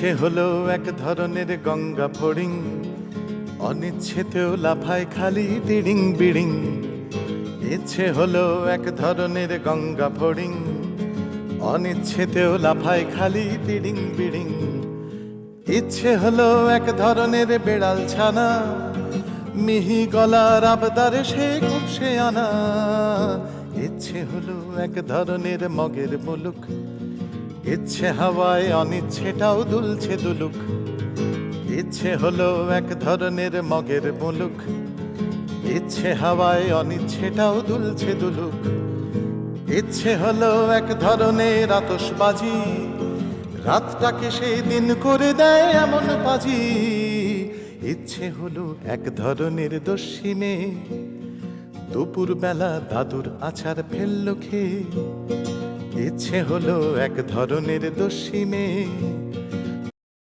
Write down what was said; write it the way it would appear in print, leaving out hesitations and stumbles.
ইচ্ছে হলো এক ধরনের গঙ্গা ফড়িং, অনিচ্ছেতেও লাফায় খালি তিড়িং বিড়িং। ইচ্ছে হলো এক ধরনের গঙ্গা ফড়িং, অনিচ্ছেতেও লাফায় খালি তিড়িং বিড়িং। ইচ্ছে হলো এক ধরনের বেড়াল ছানা, মিহি গলার আবদারে সে খুব সে আনা। ইচ্ছে হলো এক ধরনের মগের মুলুক, ইচ্ছে হাওয়ায় অনিচ্ছেটাও দুলছে দুলুক। ইচ্ছে হলো এক ধরনের মগের মুলুক, ইচ্ছে হাওয়ায় অনিচ্ছেটাও দুলছে দুলুক। ইচ্ছে হলো এক ধরনের আতশবাজি, রাতটাকে সেই দিন করে দেয় এমন পাজি। ইচ্ছে হলো এক ধরনের দস্যি মেয়ে, দুপুর বেলা দাদুর আছাড় ফেললো খেয়ে। ইচ্ছে হলো এক ধরনের দস্যি মেয়ে,